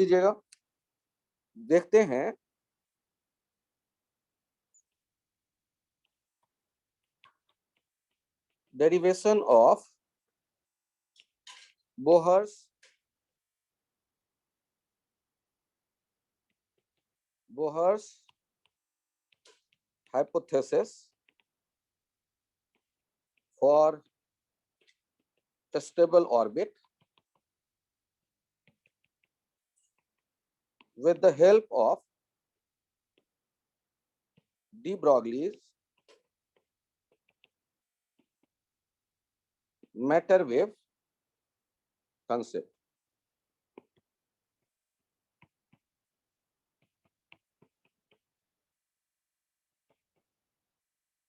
लीजिएगा, देखते हैं derivation of Bohr's hypothesis for a stable orbit with the help of de Broglie's matter wave concept.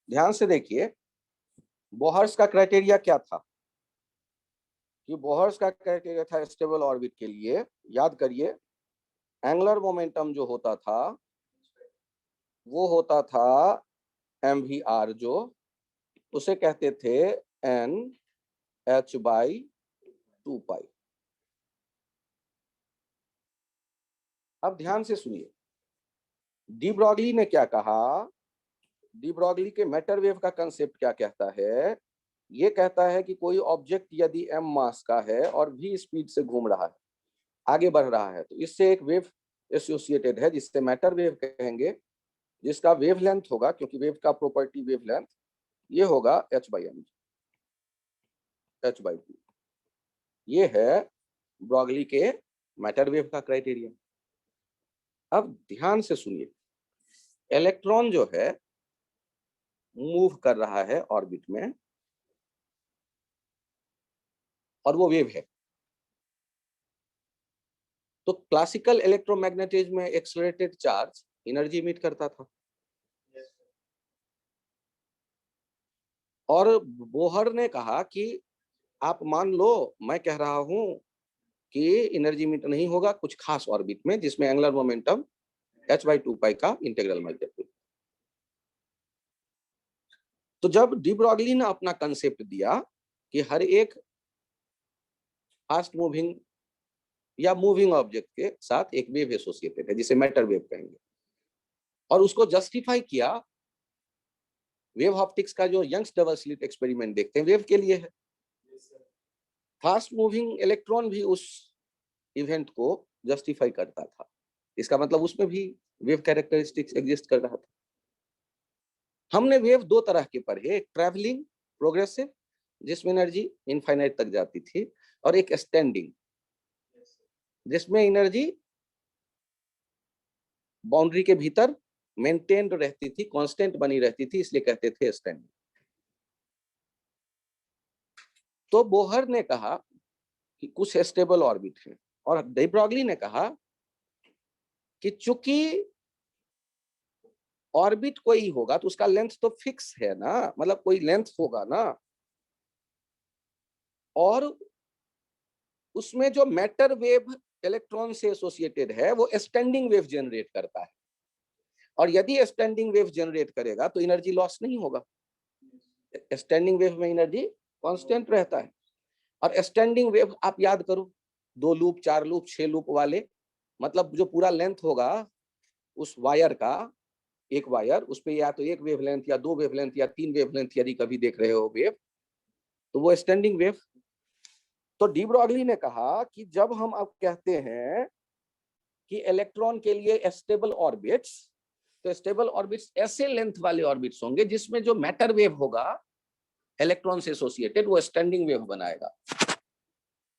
ध्यान से देखिए, बोहर्स का क्राइटेरिया क्या था कि बोहर्स का क्राइटेरिया था स्टेबल ऑर्बिट के लिए, याद करिए, एंगुलर मोमेंटम जो होता था वो होता था mvr, जो उसे कहते थे nh/2π। अब ध्यान से सुनिए, डी ब्रॉगली ने क्या कहा, डी ब्रॉगली के मैटर वेव का कंसेप्ट क्या कहता है, ये कहता है कि कोई ऑब्जेक्ट यदि m मास का है और v स्पीड से घूम रहा है, आगे बढ़ रहा है, तो इससे एक वेव एसोसिएटेड है जिससे मैटर वेव कहेंगे, जिसका वेवलेंथ होगा, क्योंकि वेव का प्रॉपर्टी वेवलेंथ, ये होगा h/m, h/2। ये है ब्रॉगली के मैटर वेव का क्राइटेरिया। अब ध्यान से सुनिए, इलेक्ट्रॉन जो है मूव कर रहा है ऑर्बिट में और वो वेव है। तो क्लासिकल इलेक्ट्रोमैग्नेटिज्म में एक्सेलरेटेड चार्ज एनर्जी इमिट करता था, और बोहर ने कहा कि आप मान लो मैं कह रहा हूं कि एनर्जी इमिट नहीं होगा कुछ खास ऑर्बिट में जिसमें एंगुलर मोमेंटम h/2π का इंटीग्रल मैग्नेटिक। तो जब डी ब्रॉगली ने अपना कंसेप्ट दिया कि हर एक फास्ट मूविंग या मूविंग ऑब्जेक्ट के साथ एक वेव एसोसिएटेड है जिसे मैटर वेव कहेंगे, और उसको जस्टिफाई किया, वेव ऑप्टिक्स का जो यंग्स डबल स्लिट एक्सपेरिमेंट देखते हैं वेव के लिए है, फास्ट मूविंग इलेक्ट्रॉन भी उस इवेंट को जस्टिफाई करता था, इसका मतलब उसमें भी वेव कैरेक्टरिस्टिक्स एग्जिस्ट कर रहा था। हमने वेव दो तरह के पढ़े, एक ट्रैवलिंग प्रोग्रेसिव जिसमें एनर्जी इनफाइनाइट तक जाती थी, और एक स्टैंडिंग जिसमें एनर्जी बाउंड्री के भीतर मेंटेन्ड रहती थी, कांस्टेंट बनी रहती थी, इसलिए कहते थे स्टैंडिंग। तो बोहर ने कहा कि कुछ स्टेबल ऑर्बिट है, और डी ब्रॉगली ने कहा कि चूंकि ऑर्बिट कोई होगा तो उसका लेंथ तो फिक्स है ना, मतलब कोई लेंथ होगा ना, और उसमें जो मैटर वेव इलेक्ट्रॉन से एसोसिएटेड है वो स्टैंडिंग वेव जनरेट करता है, और यदि स्टैंडिंग वेव जनरेट करेगा तो एनर्जी लॉस नहीं होगा, स्टैंडिंग वेव में एनर्जी कांस्टेंट रहता है। और स्टैंडिंग वेव आप याद करो, 2 लूप 4 लूप 6 लूप वाले, मतलब जो पूरा लेंथ होगा उस वायर का, एक वायर उस पे या तो एक वेवलेंथ या 2 वेवलेंथ या 3 वेवलेंथ यदि कभी देख रहे हो वेव, तो वो स्टैंडिंग वेव। तो डी ब्रॉगली ने कहा कि जब हम अब कहते हैं कि इलेक्ट्रॉन के लिए स्टेबल ऑर्बिट्स, तो स्टेबल ऑर्बिट्स ऐसे लेंथ वाले ऑर्बिट्स होंगे जिसमें जो मैटर वेव होगा इलेक्ट्रॉन से एसोसिएटेड वो स्टैंडिंग वेव बनाएगा,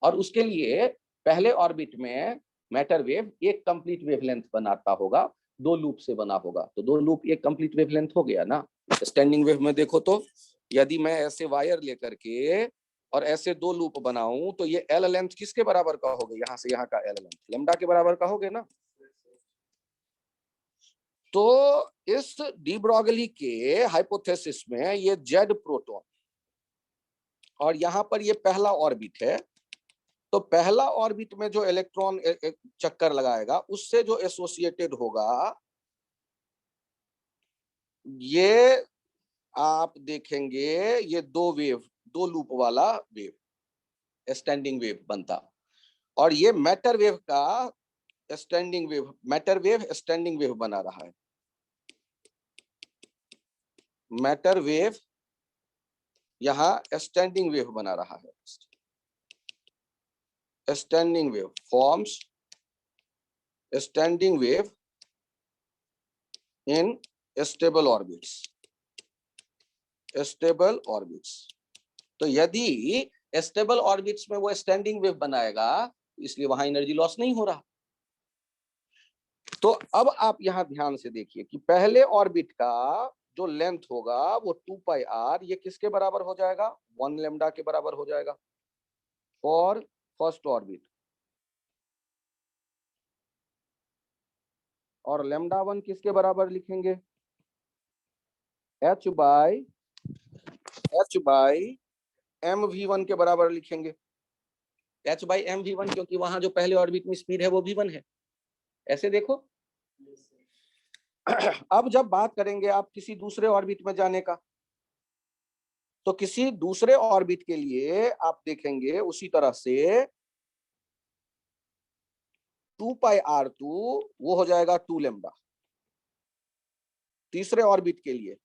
और उसके लिए पहले ऑर्बिट में मैटर वेव एक कंप्लीट वेवलेंथ बनाता होगा, 2 लूप से बना होगा, तो 2 लूप एक कंप्लीट वेवलेंथ हो गया ना। स्टैंडिंग वेव में देखो तो यदि मैं ऐसे वायर लेकर के और ऐसे 2 लूप बनाऊं तो ये एल लेंथ किसके बराबर का होगा, यहाँ से यहाँ का एल लेंथ लैम्डा के बराबर का होगा ना। तो इस डी ब्रॉगली के हाइपोथेसिस में ये जेड प्रोटॉन, और यहाँ पर ये पहला ऑर्बिट है, तो पहला ऑर्बिट में जो इलेक्ट्रॉन चक्कर लगाएगा उससे जो एसोसिएटेड होगा ये आप देखेंगे, ये 2 वेव 2 लूप वाला वेव स्टैंडिंग वेव बनता, और ये मैटर वेव का standing wave, matter wave standing wave बना रहा है। मैटर वेव यहां स्टैंडिंग वेव बना रहा है। Standing wave forms standing wave in stable orbits. Stable orbits, तो यदि स्टेबल ऑर्बिट्स में वो स्टैंडिंग वेव बनाएगा, इसलिए वहां एनर्जी लॉस नहीं हो रहा। तो अब आप यहां ध्यान से देखिए कि पहले ऑर्बिट का जो लेंथ होगा वो 2πr, ये किसके बराबर हो जाएगा? 1 लैम्डा के बराबर हो जाएगा फॉर फर्स्ट ऑर्बिट। और लैम्डा 1 किसके बराबर लिखेंगे? h बाई mv1 के बराबर लिखेंगे। h बाई mv1, क्योंकि वहां जो पहले ऑर्बिट में स्पीड है वो v1 है। ऐसे देखो। अब जब बात करेंगे आप किसी दूसरे ऑर्बिट में जाने का, तो किसी दूसरे ऑर्बिट के लिए आप देखेंगे उसी तरह से 2πr2 वो हो जाएगा 2 लैम्डा। तीसरे ऑर्बिट के लिए,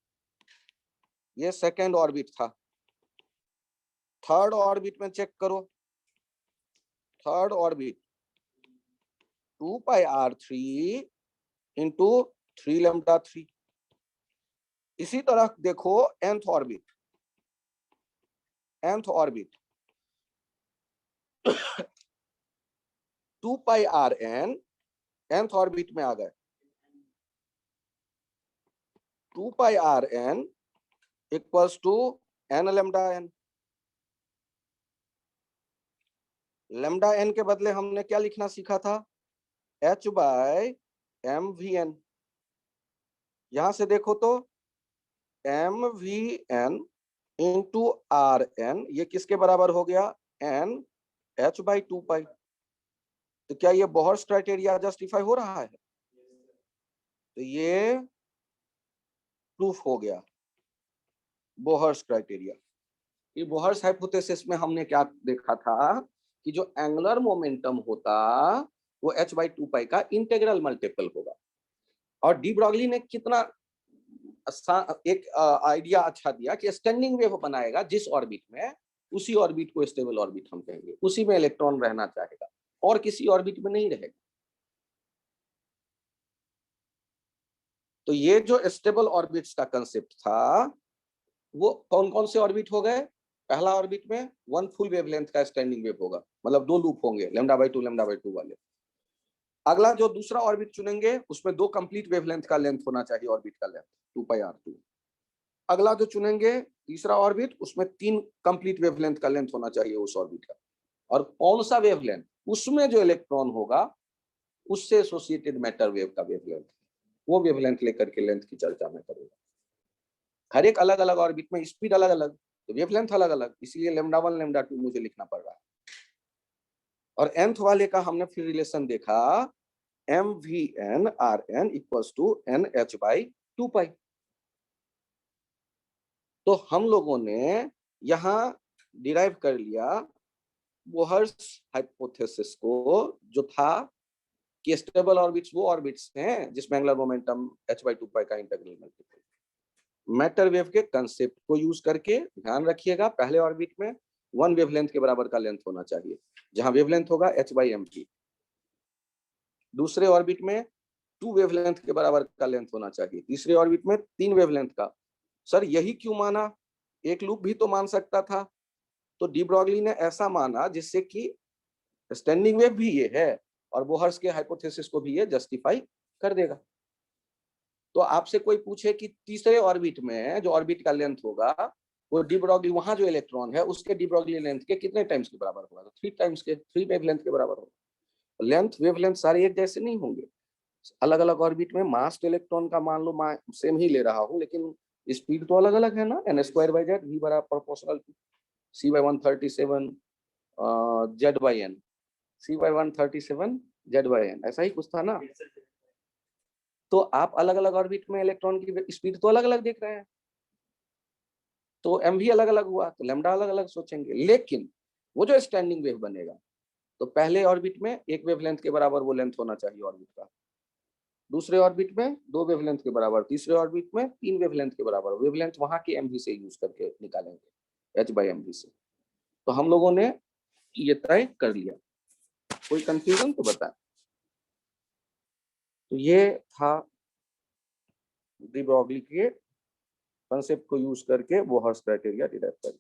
ये सेकेंड ऑर्बिट था। थर्ड ऑर्बिट में चेक करो, third orbit 2πr3 into 3 lambda 3। इसी तरह देखो nth orbit, nth orbit 2πrn, nth orbit में आ गए 2πrn equals to n lambda n। Lambda n के बदले हमने क्या लिखना सीखा था? h by mvn। यहां से देखो तो mvn इंटू rn, ये किसके बराबर हो गया? n h by 2π। तो क्या ये बोहर्स क्राइटेरिया जस्टिफाई हो रहा है? तो ये प्रूफ हो गया बोहर्स क्राइटेरिया। ये बोहर्स हाइपोथेसिस में हमने क्या देखा था कि जो एंगुलर मोमेंटम होता वो h बाई 2π का इंटीग्रल मल्टीपल होगा। और डी ब्रॉगली ने कितना एक आइडिया अच्छा दिया कि स्टैंडिंग वेव बनाएगा जिस ऑर्बिट में, उसी ऑर्बिट को स्टेबल ऑर्बिट हम कहेंगे। उसी में इलेक्ट्रॉन रहना चाहेगा और किसी ऑर्बिट में नहीं रहेगा। तो ये जो स्टेबल ऑर्बिट्स का कंसेप्ट था, वो कौन कौन से ऑर्बिट हो गए? पहला ऑर्बिट में 1 फुल वेवलेंथ का स्टैंडिंग वेव होगा, मतलब 2 लूप होंगे लैम्डा बाई 2 वाले। अगला जो दूसरा ऑर्बिट चुनेंगे उसमें 2 कंप्लीट वेवलेंथ का लेंथ होना चाहिए, ऑर्बिट का लेंथ 2πr2। अगला जो चुनेंगे तीसरा ऑर्बिट, उसमें 3 कंप्लीट वेवलेंथ का लेंथ होना चाहिए उस ऑर्बिट का। और कौन सा वेवलेंथ? उसमें जो इलेक्ट्रॉन होगा उससे एसोसिएटेड मैटर वेव का वेवलेंथ, वो वेवलेंथ लेकर के लेंथ की चर्चा में करूंगा। हर एक अलग अलग ऑर्बिट में स्पीड अलग अलग, तो वेवलेंथ अलग अलग, इसलिए लैम्डा 1 लैम्डा 2 मुझे लिखना पड़ रहा है। और nth वाले का हमने फिर रिलेशन देखा, mvn rn equals to nh by 2π। तो हम लोगों ने यहाँ डिराइव कर लिया बोहर्स हाइपोथेसिस को, जो था कि स्टेबल ऑर्बिट्स वो ऑर्बिट्स हैं जिसमें एंगुलर मोमेंटम h बाई 2π का इंटीग्रल मल्टीपल। मैटर वेव के कंसेप्ट को यूज करके ध्यान रखिएगा, पहले ऑर्बिट में 1 वेवलेंथ के बराबर का लेंथ होना चाहिए, जहां वेवलेंथ होगा h बाई mv। दूसरे ऑर्बिट में 2 वेवलेंथ के बराबर का लेंथ होना चाहिए, तीसरे ऑर्बिट में 3 वेवलेंथ का। सर यही क्यों माना? एक लूप भी तो मान सकता था। तो डी ब्रॉगली ने ऐसा माना जिससे कि स्टैंडिंग वेव भी ये है और बोहर्स के हाइपोथेसिस को भी ये जस्टिफाई कर देगा। तो आपसे कोई पूछे कि तीसरे ऑर्बिट में जो ऑर्बिट का लेंथ होगा, वो डी ब्रॉगली, वहां जो इलेक्ट्रॉन है उसके डी ब्रॉगली लेंथ के कितने टाइम्स के बराबर होगा? तो 3 टाइम्स के, 3 वेवलेंथ के बराबर होगा। लेंथ वेवलेंथ सारे एक जैसे नहीं होंगे, अलग अलग ऑर्बिट में मास इलेक्ट्रॉन का मान लो सेम ही ले रहा हूं, लेकिन स्पीड तो अलग अलग है ना। n² v बराबर proportional to c by 137 z by n, c by 137 z by n, ऐसा ही कुछ था ना। तो आप अलग अलग ऑर्बिट में इलेक्ट्रॉन की स्पीड तो अलग अलग देख रहे हैं, तो m भी अलग अलग हुआ, तो लैम्डा अलग अलग सोचेंगे। लेकिन वो जो स्टैंडिंग वेव बनेगा तो पहले ऑर्बिट में एक वेवलेंथ के बराबर वो लेंथ होना चाहिए ऑर्बिट का, दूसरे ऑर्बिट में 2 वेवलेंथ के बराबर, तीसरे ऑर्बिट में 3 वेवलेंथ के बराबर। वेवलेंथ वहां के एमवी से यूज करके निकालेंगे, h/mv से। तो हम लोगों ने ये तय कर लिया। कोई कंफ्यूजन तो बताएं। तो ये था डी ब्रॉगली के कंसेप्ट को यूज करके बोहर्स क्राइटेरिया डिराइव करें।